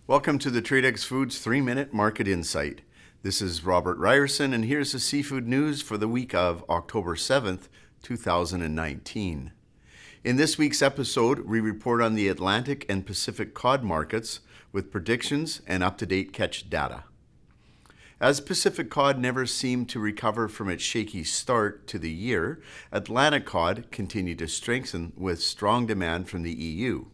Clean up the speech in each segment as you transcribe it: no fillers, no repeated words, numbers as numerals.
Welcome to the Tradex Foods 3-Minute Market Insight. This is Robert Ryerson, and here's the seafood news for the week of October 7th, 2019. In this week's episode, we report on the Atlantic and Pacific Cod markets with predictions and up-to-date catch data. As Pacific Cod never seemed to recover from its shaky start to the year, Atlantic Cod continued to strengthen with strong demand from the EU.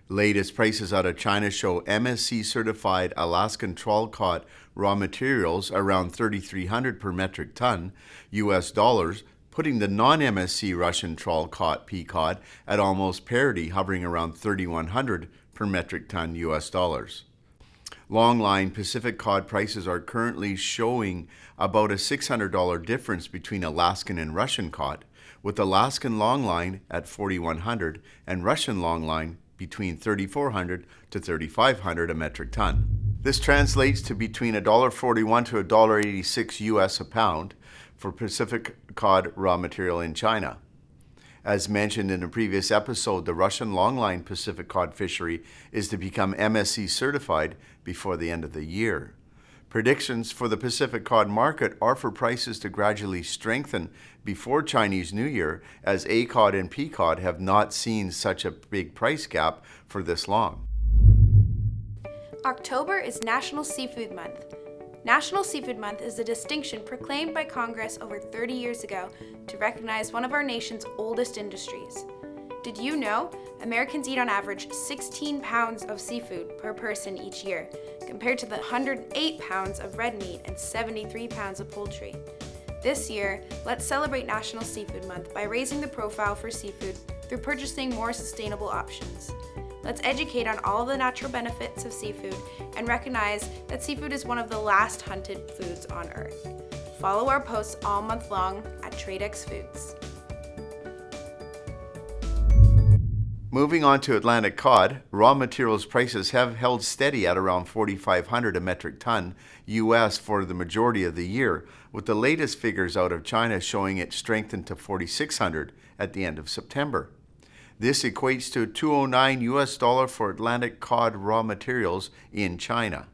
Latest prices out of China show MSC-certified Alaskan trawl cod raw materials around $3,300 per metric ton US dollars, putting the non-MSC Russian trawl cod pea cod at almost parity, hovering around $3,100 per metric ton US dollars. Longline Pacific Cod prices are currently showing about a $600 difference between Alaskan and Russian cod, with Alaskan longline at $4,100 and Russian longline between $3,400 to $3,500 a metric ton. This translates to between $1.41 to $1.86 US a pound for Pacific Cod raw material in China. As mentioned in a previous episode, the Russian longline Pacific Cod fishery is to become MSC certified before the end of the year. Predictions for the Pacific Cod market are for prices to gradually strengthen before Chinese New Year, as A cod and P cod have not seen such a big price gap for this long. October is National Seafood Month. National Seafood Month is a distinction proclaimed by Congress over 30 years ago to recognize one of our nation's oldest industries. Did you know Americans eat on average 16 pounds of seafood per person each year, compared to the 108 pounds of red meat and 73 pounds of poultry? This year, let's celebrate National Seafood Month by raising the profile for seafood through purchasing more sustainable options. Let's educate on all the natural benefits of seafood and recognize that seafood is one of the last hunted foods on Earth. Follow our posts all month long at Tradex Foods. Moving on to Atlantic Cod, raw materials prices have held steady at around $4,500 a metric ton US for the majority of the year, with the latest figures out of China showing it strengthened to $4,600 at the end of September. This equates to $209 US dollar for Atlantic Cod raw materials in China.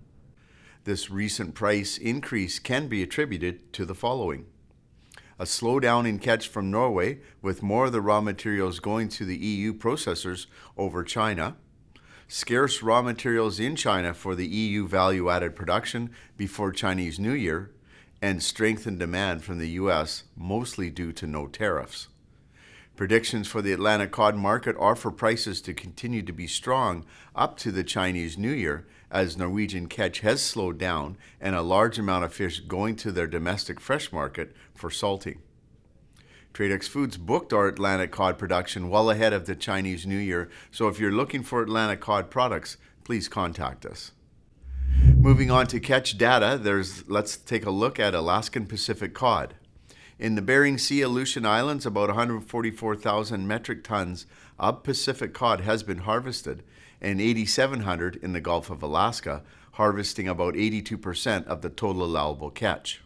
This recent price increase can be attributed to the following: a slowdown in catch from Norway, with more of the raw materials going to the EU processors over China, scarce raw materials in China for the EU value-added production before Chinese New Year, and strengthened demand from the US, mostly due to no tariffs. Predictions for the Atlantic Cod market are for prices to continue to be strong up to the Chinese New Year, as Norwegian catch has slowed down and a large amount of fish going to their domestic fresh market for salting. Tradex Foods booked our Atlantic Cod production well ahead of the Chinese New Year, so if you're looking for Atlantic Cod products, please contact us. Moving on to catch data, let's take a look at Alaskan Pacific Cod. In the Bering Sea Aleutian Islands, about 144,000 metric tons of Pacific Cod has been harvested, and 8,700 in the Gulf of Alaska, harvesting about 82% of the total allowable catch.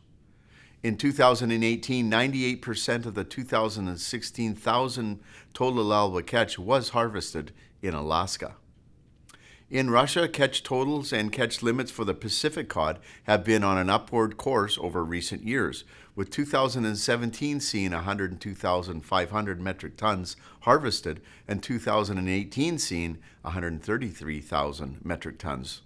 In 2018, 98% of the 2016,000 total allowable catch was harvested in Alaska. In Russia, catch totals and catch limits for the Pacific Cod have been on an upward course over recent years, with 2017 seeing 102,500 metric tons harvested and 2018 seeing 133,000 metric tons.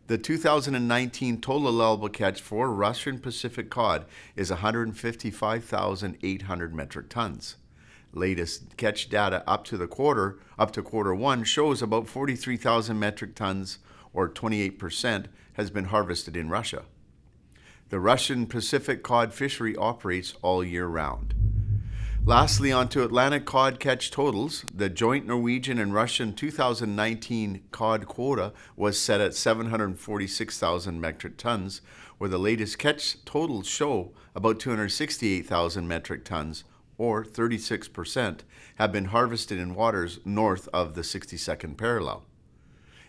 The 2019 total allowable catch for Russian Pacific Cod is 155,800 metric tons. Latest catch data up to quarter one shows about 43,000 metric tons, or 28%, has been harvested in Russia. The Russian Pacific Cod fishery operates all year round. Lastly, on to Atlantic Cod catch totals. The joint Norwegian and Russian 2019 cod quota was set at 746,000 metric tons, where the latest catch totals show about 268,000 metric tons, or 36%, have been harvested in waters north of the 62nd parallel.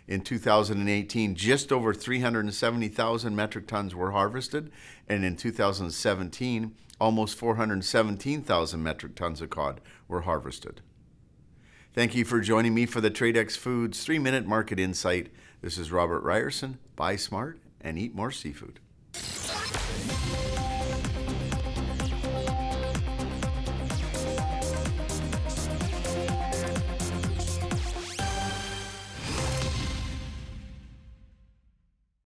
In 2018, just over 370,000 metric tons were harvested, and in 2017, almost 417,000 metric tons of cod were harvested. Thank you for joining me for the Tradex Foods 3-Minute Market Insight. This is Robert Ryerson. Buy smart and eat more seafood.